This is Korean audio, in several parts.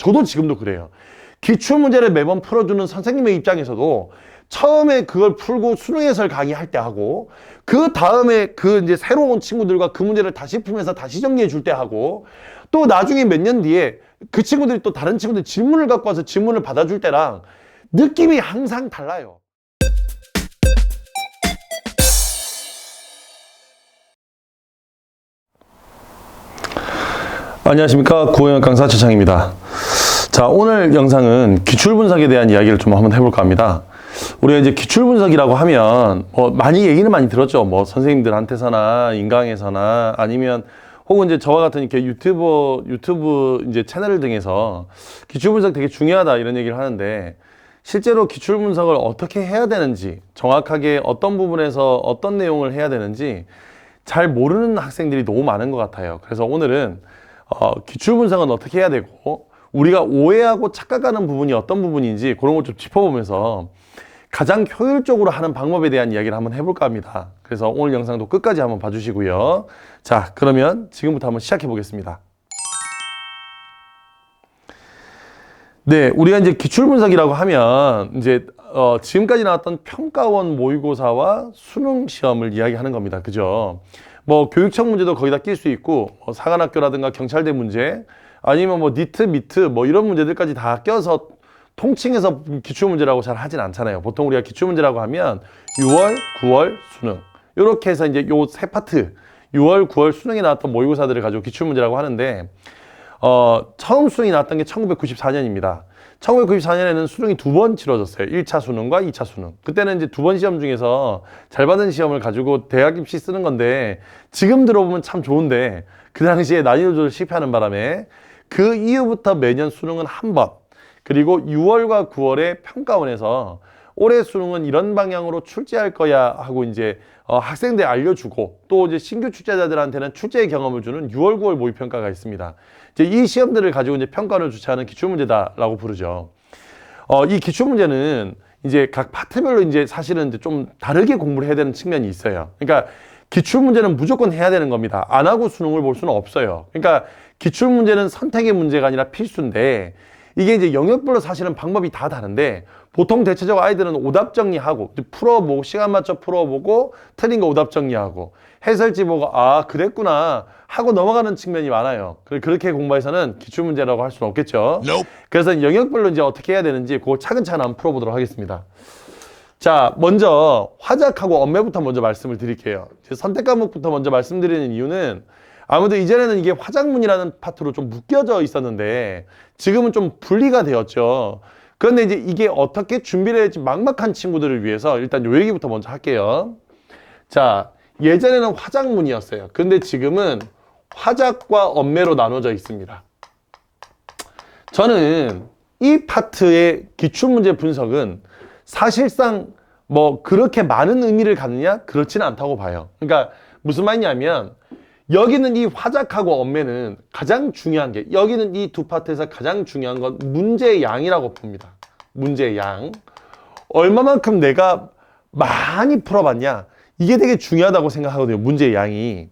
저도 지금도 그래요. 기출문제를 매번 풀어주는 선생님의 입장에서도 처음에 그걸 풀고 수능 해설 강의할 때 하고, 그 다음에 그 이제 새로운 친구들과 그 문제를 다시 풀면서 다시 정리해 줄 때 하고, 또 나중에 몇 년 뒤에 그 친구들이 또 다른 친구들 질문을 갖고 와서 질문을 받아줄 때랑 느낌이 항상 달라요. 안녕하십니까, 구호영역 강사 최창입니다. 자, 오늘 영상은 기출분석에 대한 이야기를 좀 한번 해볼까 합니다. 우리가 이제 기출분석이라고 하면 많이 얘기는 많이 들었죠. 뭐 선생님들한테서나 인강에서나 아니면 혹은 이제 저와 같은 이렇게 유튜브 이제 채널 등에서 기출분석 되게 중요하다 이런 얘기를 하는데, 실제로 기출분석을 어떻게 해야 되는지, 정확하게 어떤 부분에서 어떤 내용을 해야 되는지 잘 모르는 학생들이 너무 많은 것 같아요. 그래서 오늘은 기출분석은 어떻게 해야 되고, 우리가 오해하고 착각하는 부분이 어떤 부분인지 그런 걸 좀 짚어보면서 가장 효율적으로 하는 방법에 대한 이야기를 한번 해볼까 합니다. 그래서 오늘 영상도 끝까지 한번 봐주시고요. 자, 그러면 지금부터 한번 시작해 보겠습니다. 네, 우리가 이제 기출분석이라고 하면 이제 지금까지 나왔던 평가원 모의고사와 수능 시험을 이야기하는 겁니다. 그죠? 뭐 교육청 문제도 거기다 낄 수 있고, 사관학교라든가 경찰대 문제, 아니면 뭐 니트, 미트 뭐 이런 문제들까지 다 껴서 통칭해서 기출문제라고 잘 하진 않잖아요. 보통 우리가 기출문제라고 하면 6월, 9월, 수능 이렇게 해서 이제 요 세 파트 6월, 9월 수능에 나왔던 모의고사들을 가지고 기출문제라고 하는데, 처음 수능이 나왔던 게 1994년입니다. 1994년에는 수능이 두 번 치러졌어요. 1차 수능과 2차 수능. 그때는 이제 두 번 시험 중에서 잘 받은 시험을 가지고 대학 입시 쓰는 건데, 지금 들어보면 참 좋은데 그 당시에 난이도 조절 실패하는 바람에 그 이후부터 매년 수능은 한 번, 그리고 6월과 9월에 평가원에서 올해 수능은 이런 방향으로 출제할 거야 하고 이제 학생들에 알려주고, 또 이제 신규 출제자들한테는 출제 경험을 주는 6월, 9월 모의평가가 있습니다. 이제 이 시험들을 가지고 이제 평가를 주최하는 기출문제다라고 부르죠. 이 기출문제는 이제 각 파트별로 이제 사실은 이제 좀 다르게 공부를 해야 되는 측면이 있어요. 그러니까 기출문제는 무조건 해야 되는 겁니다. 안 하고 수능을 볼 수는 없어요. 그러니까 기출문제는 선택의 문제가 아니라 필수인데, 이게 이제 영역별로 사실은 방법이 다 다른데, 보통 대체적으로 아이들은 오답 정리하고 풀어보고 시간 맞춰 풀어보고 틀린 거 오답 정리하고 해설지 보고 아 그랬구나 하고 넘어가는 측면이 많아요. 그렇게 공부해서는 기출문제라고 할 수는 없겠죠. 그래서 영역별로 이제 어떻게 해야 되는지 그걸 차근차근 한번 풀어보도록 하겠습니다. 자, 먼저 화작하고 언매부터 먼저 말씀을 드릴게요. 선택 과목부터 먼저 말씀드리는 이유는, 아무래도 이전에는 이게 화작문이라는 파트로 좀 묶여져 있었는데 지금은 좀 분리가 되었죠. 그런데 이제 이게 어떻게 준비를 할지 막막한 친구들을 위해서 일단 요 얘기부터 먼저 할게요. 자, 예전에는 화작문이었어요. 근데 지금은 화작과 언매로 나눠져 있습니다. 저는 이 파트의 기출문제 분석은 사실상 뭐 그렇게 많은 의미를 갖느냐? 그렇지는 않다고 봐요. 그러니까 무슨 말이냐면, 여기는 이 화작하고 언매는 가장 중요한 게, 여기는 이 두 파트에서 가장 중요한 건 문제의 양이라고 봅니다. 문제의 양. 얼마만큼 내가 많이 풀어봤냐? 이게 되게 중요하다고 생각하거든요. 문제의 양이.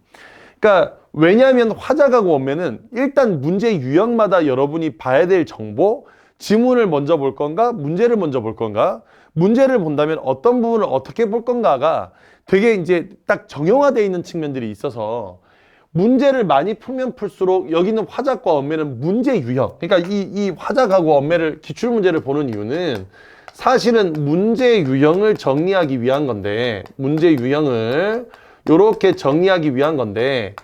그러니까 왜냐하면 화작하고 언매는 일단 문제 유형마다 여러분이 봐야 될 정보, 지문을 먼저 볼 건가? 문제를 먼저 볼 건가? 문제를 본다면 어떤 부분을 어떻게 볼 건가가 되게 이제 딱 정형화되어 있는 측면들이 있어서, 문제를 많이 풀면 풀수록 여기는 화작과 언매는 문제 유형, 그러니까 이 화작하고 언매를 기출문제를 보는 이유는 사실은 문제 유형을 정리하기 위한 건데, 문제 유형을 이렇게 정리하기 위한 건데,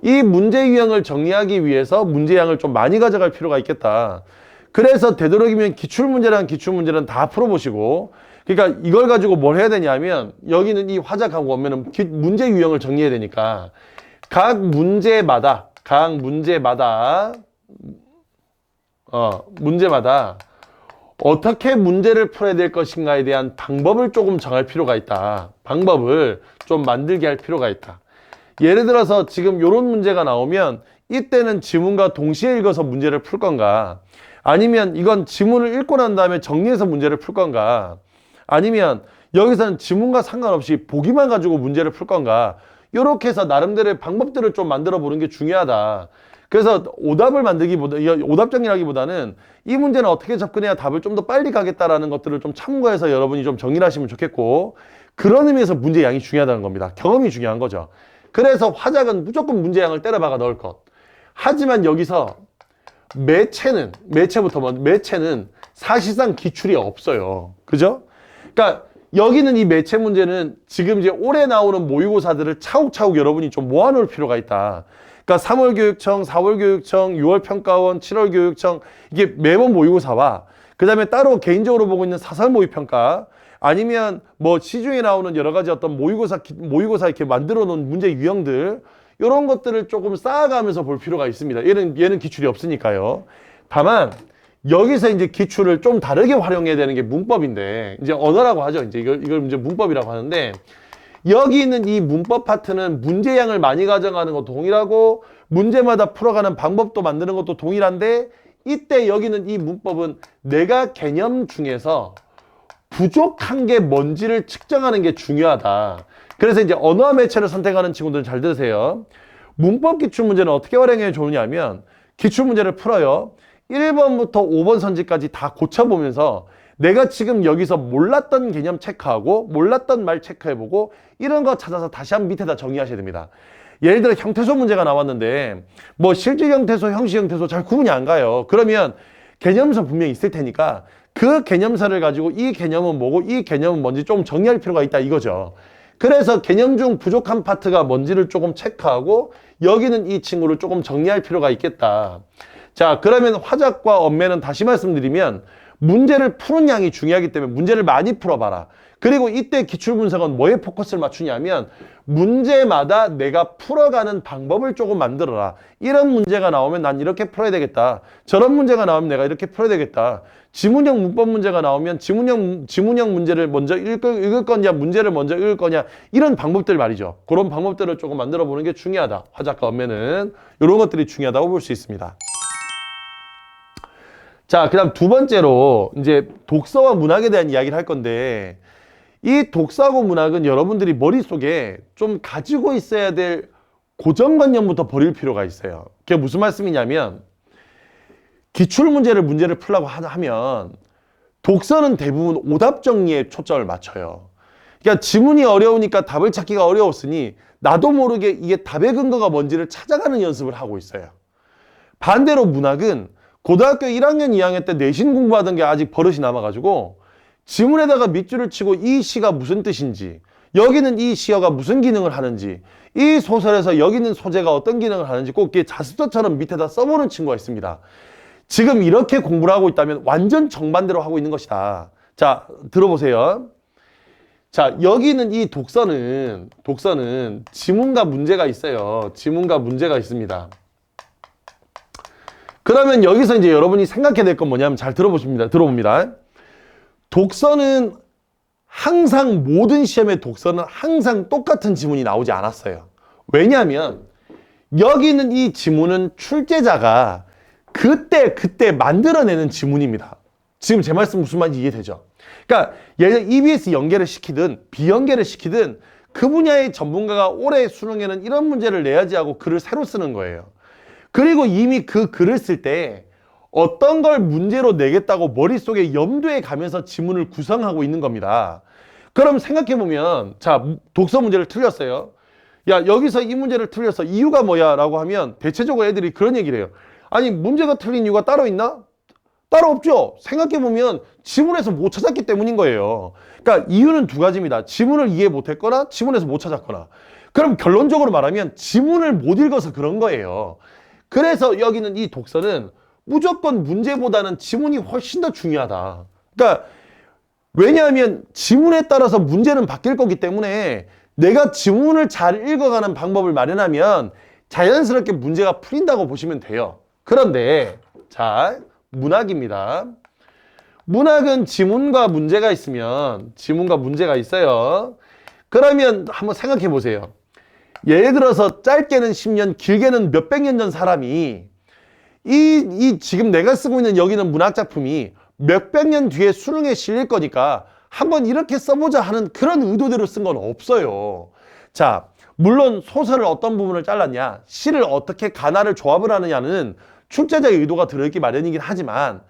이 문제 유형을 정리하기 위해서 문제량을 좀 많이 가져갈 필요가 있겠다. 그래서 되도록이면 기출문제는 다 풀어보시고, 그러니까 이걸 가지고 뭘 해야 되냐면, 여기는 이 화작하고 언매는 문제 유형을 정리해야 되니까 각 문제마다 어떻게 문제를 풀어야 될 것인가에 대한 방법을 조금 정할 필요가 있다. 방법을 좀 만들게 할 필요가 있다. 예를 들어서 지금 이런 문제가 나오면 이때는 지문과 동시에 읽어서 문제를 풀 건가, 아니면 이건 지문을 읽고 난 다음에 정리해서 문제를 풀 건가, 아니면 여기서는 지문과 상관없이 보기만 가지고 문제를 풀 건가, 이렇게 해서 나름대로의 방법들을 좀 만들어 보는 게 중요하다. 그래서 오답을 만들기보다, 오답 정리하기보다는 이 문제는 어떻게 접근해야 답을 좀 더 빨리 가겠다라는 것들을 좀 참고해서 여러분이 좀 정리를 하시면 좋겠고, 그런 의미에서 문제양이 중요하다는 겁니다. 경험이 중요한 거죠. 그래서 화작은 무조건 문제양을 때려박아 넣을 것. 하지만 여기서 매체는 사실상 기출이 없어요. 그죠? 그러니까 여기는 이 매체 문제는 지금 이제 올해 나오는 모의고사들을 차곡차곡 여러분이 좀 모아놓을 필요가 있다. 그러니까 3월 교육청, 4월 교육청, 6월 평가원, 7월 교육청, 이게 매번 모의고사와 그 다음에 따로 개인적으로 보고 있는 사설 모의평가, 아니면 뭐 시중에 나오는 여러 가지 어떤 모의고사 이렇게 만들어 놓은 문제 유형들, 이런 것들을 조금 쌓아가면서 볼 필요가 있습니다. 얘는 기출이 없으니까요. 다만 여기서 이제 기출을 좀 다르게 활용해야 되는 게 문법인데, 이제 언어라고 하죠. 이제 이걸 이제 문법이라고 하는데, 여기 있는 이 문법 파트는 문제양을 많이 가져가는 것도 동일하고 문제마다 풀어가는 방법도 만드는 것도 동일한데, 이때 여기는 이 문법은 내가 개념 중에서 부족한 게 뭔지를 측정하는 게 중요하다. 그래서 이제 언어와 매체를 선택하는 친구들은 잘 들으세요. 문법 기출문제는 어떻게 활용하면 좋으냐면, 기출문제를 풀어요. 1번부터 5번 선지까지 다 고쳐보면서 내가 지금 여기서 몰랐던 개념 체크하고 몰랐던 말 체크해보고 이런 거 찾아서 다시 한번 밑에다 정의하셔야 됩니다. 예를 들어 형태소 문제가 나왔는데 뭐 실질 형태소, 형식 형태소 잘 구분이 안 가요. 그러면 개념서 분명히 있을 테니까 그 개념서를 가지고 이 개념은 뭐고 이 개념은 뭔지 좀 정리할 필요가 있다 이거죠. 그래서 개념 중 부족한 파트가 뭔지를 조금 체크하고 여기는 이 친구를 조금 정리할 필요가 있겠다. 자, 그러면 화작과 언매는 다시 말씀드리면 문제를 푸는 양이 중요하기 때문에 문제를 많이 풀어봐라. 그리고 이때 기출분석은 뭐에 포커스를 맞추냐면 문제마다 내가 풀어가는 방법을 조금 만들어라. 이런 문제가 나오면 난 이렇게 풀어야 되겠다. 저런 문제가 나오면 내가 이렇게 풀어야 되겠다. 지문형 문법 문제가 나오면 지문형 문제를 먼저 읽을 거냐, 문제를 먼저 읽을 거냐, 이런 방법들 말이죠. 그런 방법들을 조금 만들어 보는 게 중요하다. 화작과 언매는 이런 것들이 중요하다고 볼 수 있습니다. 자, 그 다음 두 번째로 이제 독서와 문학에 대한 이야기를 할 건데, 이 독서하고 문학은 여러분들이 머릿속에 좀 가지고 있어야 될 고정관념부터 버릴 필요가 있어요. 그게 무슨 말씀이냐면, 문제를 풀려고 하면 독서는 대부분 오답 정리에 초점을 맞춰요. 그러니까 지문이 어려우니까 답을 찾기가 어려웠으니 나도 모르게 이게 답의 근거가 뭔지를 찾아가는 연습을 하고 있어요. 반대로 문학은 고등학교 1학년, 2학년 때 내신 공부하던 게 아직 버릇이 남아가지고 지문에다가 밑줄을 치고 이 시가 무슨 뜻인지, 여기는 이 시어가 무슨 기능을 하는지, 이 소설에서 여기 있는 소재가 어떤 기능을 하는지 꼭 이렇게 자습서처럼 밑에다 써보는 친구가 있습니다. 지금 이렇게 공부를 하고 있다면 완전 정반대로 하고 있는 것이다. 자, 들어보세요. 자, 여기는 이 독서는 지문과 문제가 있어요. 지문과 문제가 있습니다. 그러면 여기서 이제 여러분이 생각해야 될 건 뭐냐면 잘 들어봅니다. 독서는 항상 모든 시험의 독서는 항상 똑같은 지문이 나오지 않았어요. 왜냐하면 여기 있는 이 지문은 출제자가 그때 만들어내는 지문입니다. 지금 제 말씀 무슨 말인지 이해되죠? 그러니까 얘는 EBS 연계를 시키든 비연계를 시키든 그 분야의 전문가가 올해 수능에는 이런 문제를 내야지 하고 글을 새로 쓰는 거예요. 그리고 이미 그 글을 쓸 때 어떤 걸 문제로 내겠다고 머릿속에 염두에 가면서 지문을 구성하고 있는 겁니다. 그럼 생각해보면, 자, 독서 문제를 틀렸어요. 야, 여기서 이 문제를 틀렸어. 이유가 뭐야? 라고 하면 대체적으로 애들이 그런 얘기를 해요. 아니, 문제가 틀린 이유가 따로 있나? 따로 없죠. 생각해보면 지문에서 못 찾았기 때문인 거예요. 그러니까 이유는 두 가지입니다. 지문을 이해 못했거나 지문에서 못 찾았거나. 그럼 결론적으로 말하면 지문을 못 읽어서 그런 거예요. 그래서 여기는 이 독서는 무조건 문제보다는 지문이 훨씬 더 중요하다. 그러니까 왜냐하면 지문에 따라서 문제는 바뀔 거기 때문에 내가 지문을 잘 읽어가는 방법을 마련하면 자연스럽게 문제가 풀린다고 보시면 돼요. 그런데 자, 문학입니다. 문학은 지문과 문제가 있으면 지문과 문제가 있어요. 그러면 한번 생각해 보세요. 예를 들어서 짧게는 10년, 길게는 몇백 년 전 사람이 이 지금 내가 쓰고 있는 여기는 문학 작품이 몇백 년 뒤에 수능에 실릴 거니까 한번 이렇게 써보자 하는 그런 의도대로 쓴 건 없어요. 자, 물론 소설을 어떤 부분을 잘랐냐, 시를 어떻게 가나를 조합을 하느냐는 출제자의 의도가 들어있기 마련이긴 하지만,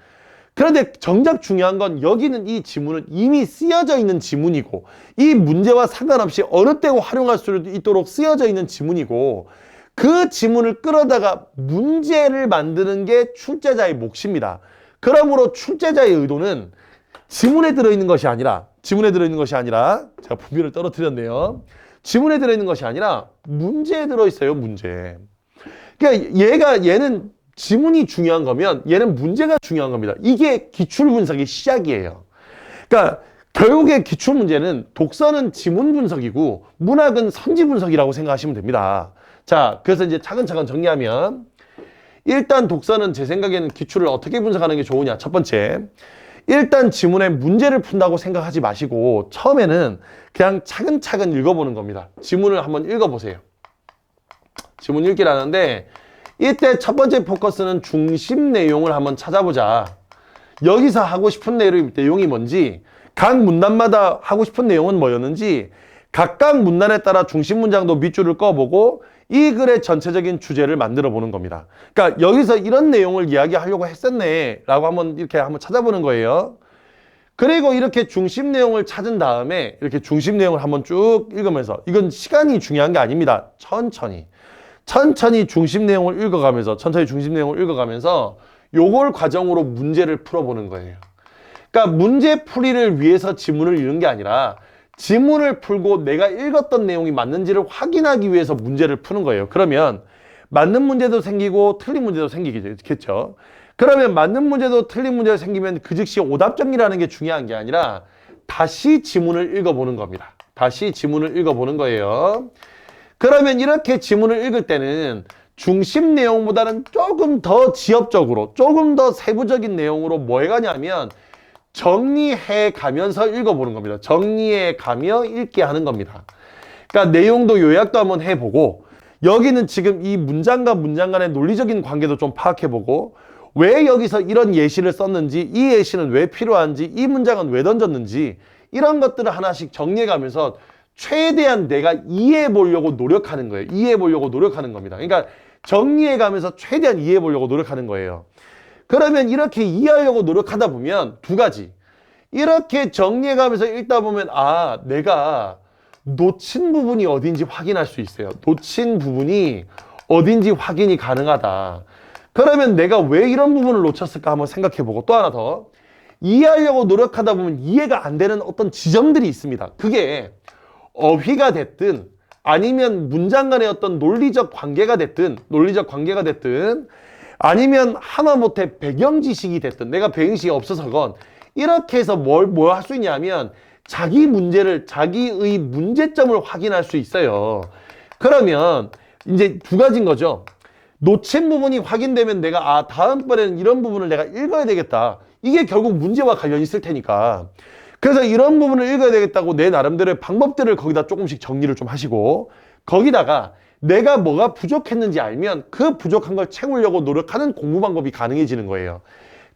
그런데 정작 중요한 건 여기는 이 지문은 이미 쓰여져 있는 지문이고, 이 문제와 상관없이 어느 때고 활용할 수 있도록 쓰여져 있는 지문이고, 그 지문을 끌어다가 문제를 만드는 게 출제자의 몫입니다. 그러므로 출제자의 의도는 지문에 들어있는 것이 아니라, 제가 분비를 떨어뜨렸네요. 지문에 들어있는 것이 아니라 문제에 들어있어요, 문제. 그러니까 얘는 지문이 중요한 거면 얘는 문제가 중요한 겁니다. 이게 기출 분석의 시작이에요. 그러니까 결국에 기출 문제는 독서는 지문 분석이고 문학은 선지 분석이라고 생각하시면 됩니다. 자, 그래서 이제 차근차근 정리하면, 일단 독서는 제 생각에는 기출을 어떻게 분석하는 게 좋으냐. 첫 번째, 일단 지문에 문제를 푼다고 생각하지 마시고 처음에는 그냥 차근차근 읽어보는 겁니다. 지문을 한번 읽어보세요. 지문 읽기라는데, 이때 첫 번째 포커스는 중심 내용을 한번 찾아보자. 여기서 하고 싶은 내용이 뭔지, 각 문단마다 하고 싶은 내용은 뭐였는지, 각각 문단에 따라 중심 문장도 밑줄을 꺼보고 이 글의 전체적인 주제를 만들어 보는 겁니다. 그러니까 여기서 이런 내용을 이야기하려고 했었네 라고 한번 찾아보는 거예요. 그리고 이렇게 중심 내용을 찾은 다음에 이렇게 중심 내용을 한번 쭉 읽으면서, 이건 시간이 중요한 게 아닙니다. 천천히 중심 내용을 읽어가면서 요걸 과정으로 문제를 풀어보는 거예요. 그러니까 문제 풀이를 위해서 지문을 읽는 게 아니라 지문을 풀고 내가 읽었던 내용이 맞는지를 확인하기 위해서 문제를 푸는 거예요. 그러면 맞는 문제도 생기고 틀린 문제도 생기겠죠. 그러면 맞는 문제도 틀린 문제도 생기면 그 즉시 오답 정리라는 게 중요한 게 아니라 다시 지문을 읽어보는 겁니다. 다시 지문을 읽어보는 거예요. 그러면 이렇게 지문을 읽을 때는 중심 내용보다는 조금 더 지엽적으로, 조금 더 세부적인 내용으로 뭐 해가냐면 정리해 가면서 읽어보는 겁니다. 정리해 가며 읽게 하는 겁니다. 그러니까 내용도 요약도 한번 해보고, 여기는 지금 이 문장과 문장 간의 논리적인 관계도 좀 파악해보고, 왜 여기서 이런 예시를 썼는지, 이 예시는 왜 필요한지, 이 문장은 왜 던졌는지, 이런 것들을 하나씩 정리해 가면서 최대한 내가 이해해 보려고 노력하는 거예요. 이해해 보려고 노력하는 겁니다. 그러니까 정리해 가면서 최대한 이해해 보려고 노력하는 거예요. 그러면 이렇게 이해하려고 노력하다 보면 두 가지. 이렇게 정리해 가면서 읽다 보면, 아, 내가 놓친 부분이 어딘지 확인할 수 있어요. 놓친 부분이 어딘지 확인이 가능하다. 그러면 내가 왜 이런 부분을 놓쳤을까 한번 생각해 보고, 또 하나 더. 이해하려고 노력하다 보면 이해가 안 되는 어떤 지점들이 있습니다. 그게 어휘가 됐든 아니면 문장 간의 어떤 논리적 관계가 됐든 아니면 하다못해 배경 지식이 됐든, 내가 배경 지식이 없어서건, 이렇게 해서 뭘 할 수 있냐면 자기의 문제점을 확인할 수 있어요. 그러면 이제 두 가지인 거죠. 놓친 부분이 확인되면 내가 다음번에는 이런 부분을 내가 읽어야 되겠다. 이게 결국 문제와 관련이 있을 테니까. 그래서 이런 부분을 읽어야 되겠다고 내 나름대로의 방법들을 거기다 조금씩 정리를 좀 하시고, 거기다가 내가 뭐가 부족했는지 알면 그 부족한 걸 채우려고 노력하는 공부 방법이 가능해지는 거예요.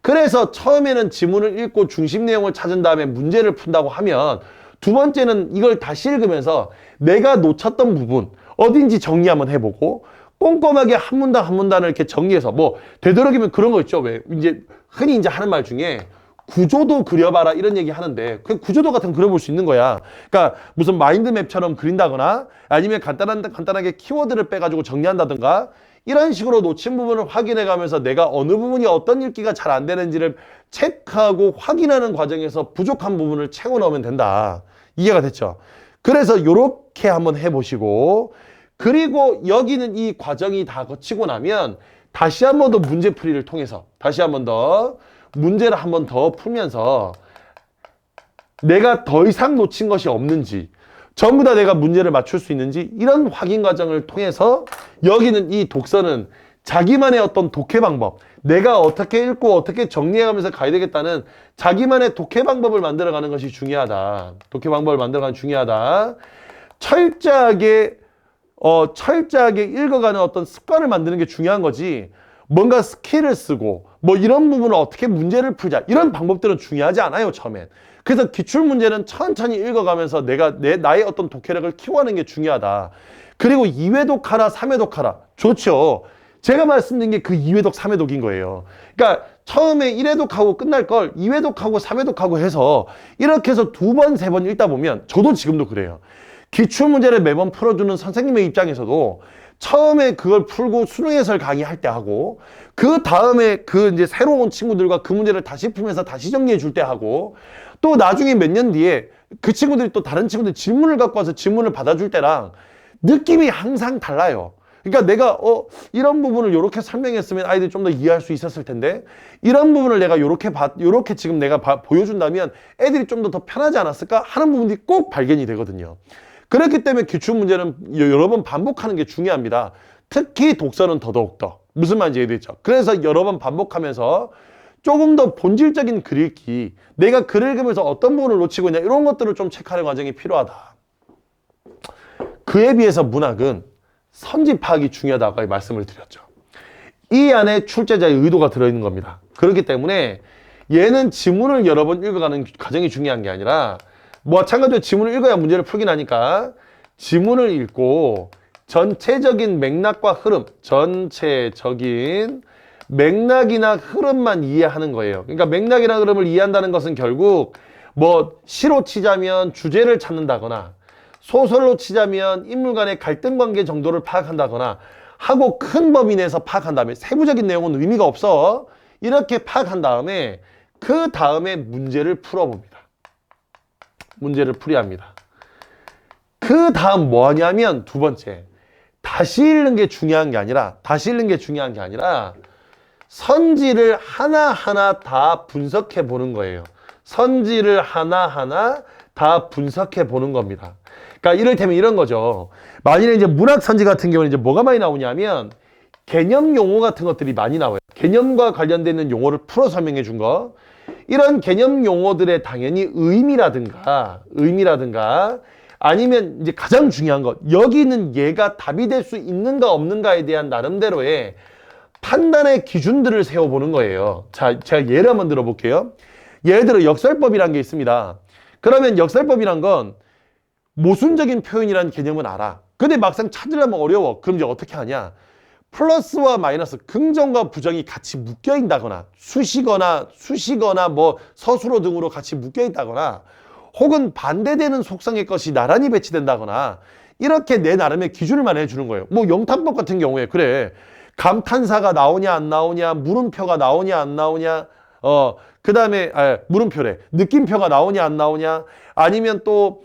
그래서 처음에는 지문을 읽고 중심 내용을 찾은 다음에 문제를 푼다고 하면, 두 번째는 이걸 다시 읽으면서 내가 놓쳤던 부분 어딘지 정리 한번 해보고, 꼼꼼하게 한 문단 한 문단을 이렇게 정리해서, 뭐 되도록이면 그런 거 있죠. 왜 이제 흔히 이제 하는 말 중에 구조도 그려봐라 이런 얘기 하는데, 그 구조도 같은 거 그려볼 수 있는 거야. 그러니까 무슨 마인드맵처럼 그린다거나 아니면 간단하게 키워드를 빼가지고 정리한다든가, 이런 식으로 놓친 부분을 확인해 가면서 내가 어느 부분이 어떤 읽기가 잘 안 되는지를 체크하고 확인하는 과정에서 부족한 부분을 채워 넣으면 된다. 이해가 됐죠? 그래서 이렇게 한번 해보시고, 그리고 여기는 이 과정이 다 거치고 나면 다시 한 번 더 문제풀이를 통해서 다시 한 번 더 문제를 한 번 더 풀면서 내가 더 이상 놓친 것이 없는지, 전부 다 내가 문제를 맞출 수 있는지, 이런 확인 과정을 통해서 여기는 이 독서는 자기만의 어떤 독해 방법, 내가 어떻게 읽고 어떻게 정리해가면서 가야 되겠다는 자기만의 독해 방법을 만들어가는 것이 중요하다. 독해 방법을 만들어가는 중요하다. 철저하게 읽어가는 어떤 습관을 만드는 게 중요한 거지, 뭔가 스킬을 쓰고 뭐 이런 부분을 어떻게 문제를 풀자. 이런 방법들은 중요하지 않아요, 처음엔. 그래서 기출 문제는 천천히 읽어가면서 나의 어떤 독해력을 키워가는 게 중요하다. 그리고 2회독 하라, 3회독 하라. 좋죠. 제가 말씀드린 게 그 2회독, 3회독인 거예요. 그러니까 처음에 1회독하고 끝날 걸 2회독하고 3회독하고 해서 이렇게 해서 2번, 3번 읽다 보면 저도 지금도 그래요. 기출문제를 매번 풀어주는 선생님의 입장에서도 처음에 그걸 풀고 수능 해설 강의할 때 하고 그 다음에 그 이제 새로운 친구들과 그 문제를 다시 풀면서 다시 정리해 줄 때 하고 또 나중에 몇 년 뒤에 그 친구들이 또 다른 친구들 질문을 갖고 와서 질문을 받아줄 때랑 느낌이 항상 달라요. 그러니까 내가 이런 부분을 이렇게 설명했으면 아이들이 좀 더 이해할 수 있었을 텐데 이런 부분을 내가 요렇게 지금 내가 보여준다면 애들이 좀 더 편하지 않았을까 하는 부분들이 꼭 발견이 되거든요. 그렇기 때문에 기출문제는 여러 번 반복하는 게 중요합니다. 특히 독서는 더더욱더. 무슨 말인지 이해되죠? 그래서 여러 번 반복하면서 조금 더 본질적인 글 읽기, 내가 글을 읽으면서 어떤 부분을 놓치고 있냐 이런 것들을 좀 체크하는 과정이 필요하다. 그에 비해서 문학은 선지 파악이 중요하다고 말씀을 드렸죠. 이 안에 출제자의 의도가 들어있는 겁니다. 그렇기 때문에 얘는 지문을 여러 번 읽어가는 과정이 중요한 게 아니라 마찬가지로 지문을 읽어야 문제를 풀긴 하니까 지문을 읽고 전체적인 맥락과 흐름, 전체적인 맥락이나 흐름만 이해하는 거예요. 그러니까 맥락이나 흐름을 이해한다는 것은 결국 뭐 시로 치자면 주제를 찾는다거나 소설로 치자면 인물 간의 갈등 관계 정도를 파악한다거나 하고 큰 범위 내에서 파악한 다음에 세부적인 내용은 의미가 없어. 이렇게 파악한 다음에 그 다음에 문제를 풀어봅니다. 문제를 풀이야 합니다. 그 다음 뭐 하냐면 두 번째, 다시 읽는 게 중요한 게 아니라 선지를 하나하나 다 분석해 보는 거예요. 선지를 하나하나 다 분석해 보는 겁니다. 그러니까 이를테면 이런 거죠. 만일에 이제 문학 선지 같은 경우는 이제 뭐가 많이 나오냐면 개념 용어 같은 것들이 많이 나와요. 개념과 관련되는 용어를 풀어 설명해 준 거. 이런 개념 용어들의 당연히 의미라든가 아니면 이제 가장 중요한 것, 여기는 얘가 답이 될 수 있는가 없는가에 대한 나름대로의 판단의 기준들을 세워보는 거예요. 자, 제가 예를 한번 들어볼게요. 예를 들어 역설법이라는 게 있습니다. 그러면 역설법이란 건 모순적인 표현이라는 개념은 알아. 근데 막상 찾으려면 어려워. 그럼 이제 어떻게 하냐? 플러스와 마이너스, 긍정과 부정이 같이 묶여 있다거나 수시거나 뭐 서술어 등으로 같이 묶여 있다거나 혹은 반대되는 속성의 것이 나란히 배치된다거나 이렇게 내 나름의 기준을 마련해 주는 거예요. 뭐 영탄법 같은 경우에 그래. 감탄사가 나오냐 안 나오냐, 물음표가 나오냐 안 나오냐, 그 다음에 물음표래. 느낌표가 나오냐 안 나오냐, 아니면 또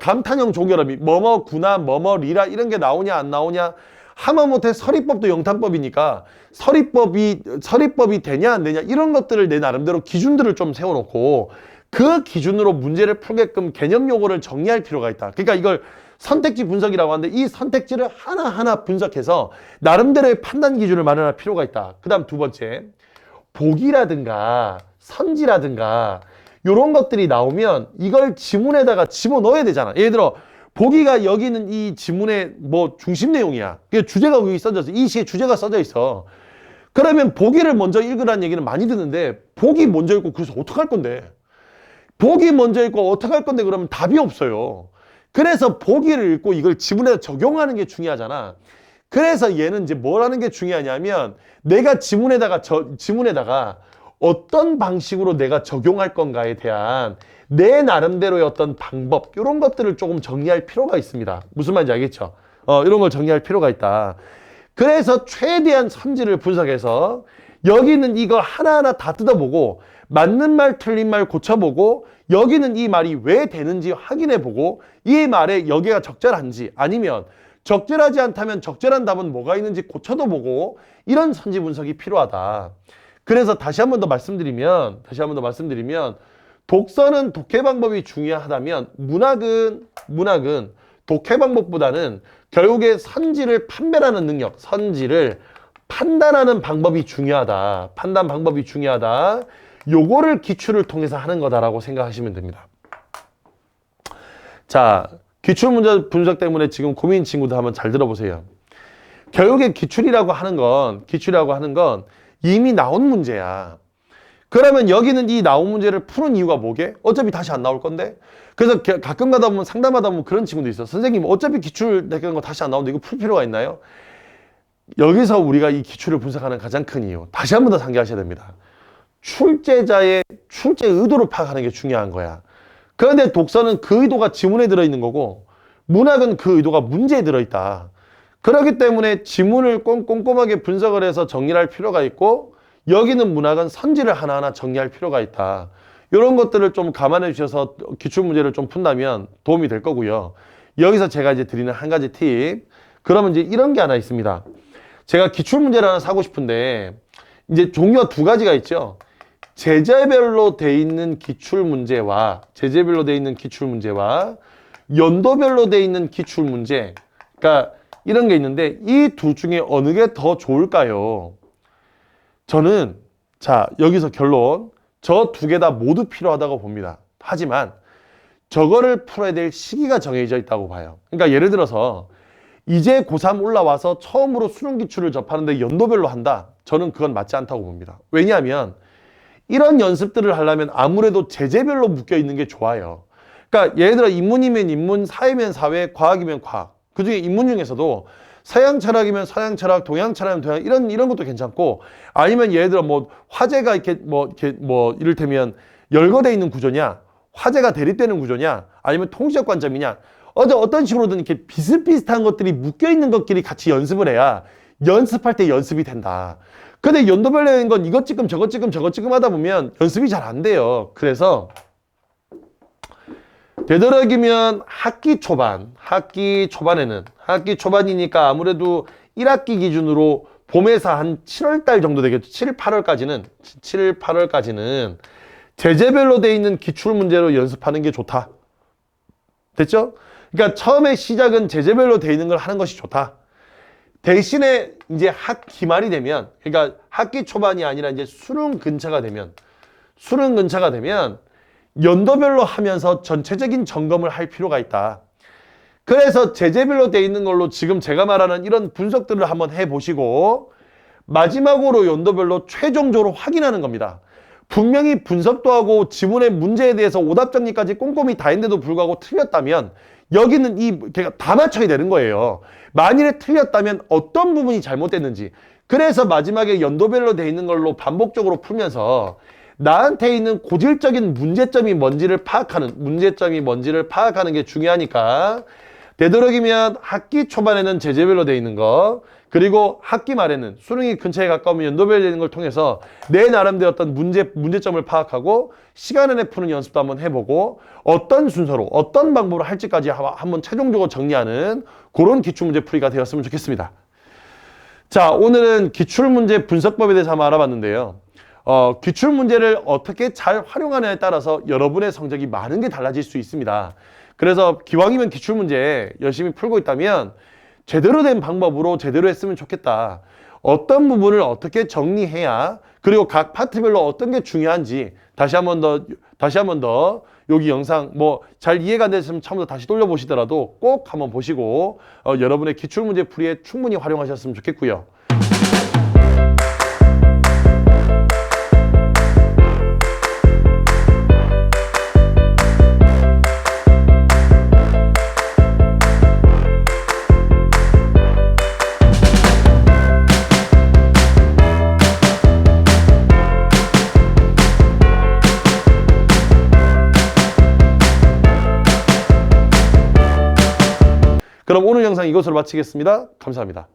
감탄형 종결음이 뭐뭐구나 뭐뭐리라 이런 게 나오냐 안 나오냐, 하마못해 서리법도 영탄법이니까 서리법이 되냐 안 되냐 이런 것들을 내 나름대로 기준들을 좀 세워놓고 그 기준으로 문제를 풀게끔 개념 용어를 정리할 필요가 있다. 그러니까 이걸 선택지 분석이라고 하는데 이 선택지를 하나하나 분석해서 나름대로의 판단 기준을 마련할 필요가 있다. 그 다음 두 번째, 복이라든가 선지라든가 이런 것들이 나오면 이걸 지문에다가 집어넣어야 되잖아. 예를 들어 보기가 여기 있는 이 지문의 뭐 중심 내용이야. 주제가 여기 써져 있어. 이 시에 주제가 써져 있어. 그러면 보기를 먼저 읽으라는 얘기는 많이 듣는데 보기 먼저 읽고 그래서 어떡할 건데? 보기 먼저 읽고 어떡할 건데 그러면 답이 없어요. 그래서 보기를 읽고 이걸 지문에 적용하는 게 중요하잖아. 그래서 얘는 이제 뭘 하는 게 중요하냐면 내가 지문에다가 어떤 방식으로 내가 적용할 건가에 대한 내 나름대로의 어떤 방법 이런 것들을 조금 정리할 필요가 있습니다. 무슨 말인지 알겠죠? 이런 걸 정리할 필요가 있다. 그래서 최대한 선지를 분석해서 여기는 이거 하나하나 다 뜯어보고 맞는 말 틀린 말 고쳐보고 여기는 이 말이 왜 되는지 확인해보고 이 말에 여기가 적절한지 아니면 적절하지 않다면 적절한 답은 뭐가 있는지 고쳐도 보고 이런 선지 분석이 필요하다. 그래서 다시 한 번 더 말씀드리면 독서는 독해 방법이 중요하다면 문학은 독해 방법보다는 결국에 선지를 판별하는 능력, 선지를 판단하는 방법이 중요하다. 판단 방법이 중요하다. 요거를 기출을 통해서 하는 거다라고 생각하시면 됩니다. 자, 기출 문제 분석 때문에 지금 고민 친구들 한번 잘 들어보세요. 결국에 기출이라고 하는 건 이미 나온 문제야. 그러면 여기는 이 나온 문제를 푸는 이유가 뭐게? 어차피 다시 안 나올 건데. 그래서 가끔 가다 보면 상담하다 보면 그런 친구도 있어. 선생님 어차피 기출 되는 거 다시 안 나오는데 이거 풀 필요가 있나요? 여기서 우리가 이 기출을 분석하는 가장 큰 이유, 다시 한 번 더 상기하셔야 됩니다. 출제자의 출제 의도를 파악하는 게 중요한 거야. 그런데 독서는 그 의도가 지문에 들어있는 거고 문학은 그 의도가 문제에 들어있다. 그렇기 때문에 지문을 꼼꼼하게 분석을 해서 정리를 할 필요가 있고 여기는 문학은 선지를 하나하나 정리할 필요가 있다. 이런 것들을 좀 감안해 주셔서 기출문제를 좀 푼다면 도움이 될 거고요. 여기서 제가 이제 드리는 한 가지 팁. 그러면 이제 이런 게 하나 있습니다. 제가 기출문제를 하나 사고 싶은데 이제 종류가 두 가지가 있죠. 제재별로 돼 있는 기출문제와 연도별로 돼 있는 기출문제. 그러니까 이런 게 있는데 이 둘 중에 어느 게 더 좋을까요? 저는 자 여기서 결론, 저 두 개 다 모두 필요하다고 봅니다. 하지만 저거를 풀어야 될 시기가 정해져 있다고 봐요. 그러니까 예를 들어서 이제 고3 올라와서 처음으로 수능 기출을 접하는데 연도별로 한다? 저는 그건 맞지 않다고 봅니다. 왜냐하면 이런 연습들을 하려면 아무래도 제재별로 묶여 있는 게 좋아요. 그러니까 예를 들어 인문이면 인문, 사회면 사회, 과학이면 과학. 그중에 인문 중에서도 서양 철학이면 서양 철학, 동양 철학이면 동양, 이런 것도 괜찮고, 아니면 예를 들어 뭐 화제가 이렇게 이를테면 열거돼 있는 구조냐, 화제가 대립되는 구조냐, 아니면 통시적 관점이냐, 어떤 식으로든 이렇게 비슷비슷한 것들이 묶여 있는 것끼리 같이 연습을 해야 연습할 때 연습이 된다. 근데 연도별로 하는 건 이것 찍음 저것 찍음 하다 보면 연습이 잘 안 돼요. 그래서 되도록이면 학기 초반이니까 아무래도 1학기 기준으로 봄에서 한 7월달 정도 되겠죠. 7, 8월까지는 제재별로 돼 있는 기출문제로 연습하는 게 좋다. 됐죠? 그러니까 처음에 시작은 제재별로 돼 있는 걸 하는 것이 좋다. 대신에 이제 학기 말이 되면, 그러니까 학기 초반이 아니라 이제 수능 근처가 되면 연도별로 하면서 전체적인 점검을 할 필요가 있다. 그래서 제재별로 돼 있는 걸로 지금 제가 말하는 이런 분석들을 한번 해보시고 마지막으로 연도별로 최종적으로 확인하는 겁니다. 분명히 분석도 하고 지문의 문제에 대해서 오답 정리까지 꼼꼼히 다 했는데도 불구하고 틀렸다면 여기는 다 맞춰야 되는 거예요. 만일에 틀렸다면 어떤 부분이 잘못됐는지, 그래서 마지막에 연도별로 돼 있는 걸로 반복적으로 풀면서 나한테 있는 고질적인 문제점이 뭔지를 파악하는 게 중요하니까 되도록이면 학기 초반에는 제재별로 돼 있는 거, 그리고 학기 말에는 수능이 근처에 가까우면 연도별로 되는 걸 통해서 내 나름대로 어떤 문제점을 파악하고 시간 안에 푸는 연습도 한번 해보고 어떤 순서로 어떤 방법으로 할지까지 한번 최종적으로 정리하는 그런 기출문제 풀이가 되었으면 좋겠습니다. 자, 오늘은 기출문제 분석법에 대해서 한번 알아봤는데요. 기출문제를 어떻게 잘 활용하느냐에 따라서 여러분의 성적이 많은 게 달라질 수 있습니다. 그래서 기왕이면 기출문제 열심히 풀고 있다면 제대로 된 방법으로 제대로 했으면 좋겠다. 어떤 부분을 어떻게 정리해야, 그리고 각 파트별로 어떤 게 중요한지 다시 한 번 더 여기 영상 잘 이해가 안 됐으면 처음부터 다시 돌려보시더라도 꼭 한번 보시고 여러분의 기출문제 풀이에 충분히 활용하셨으면 좋겠고요. 그럼 오늘 영상 이것으로 마치겠습니다. 감사합니다.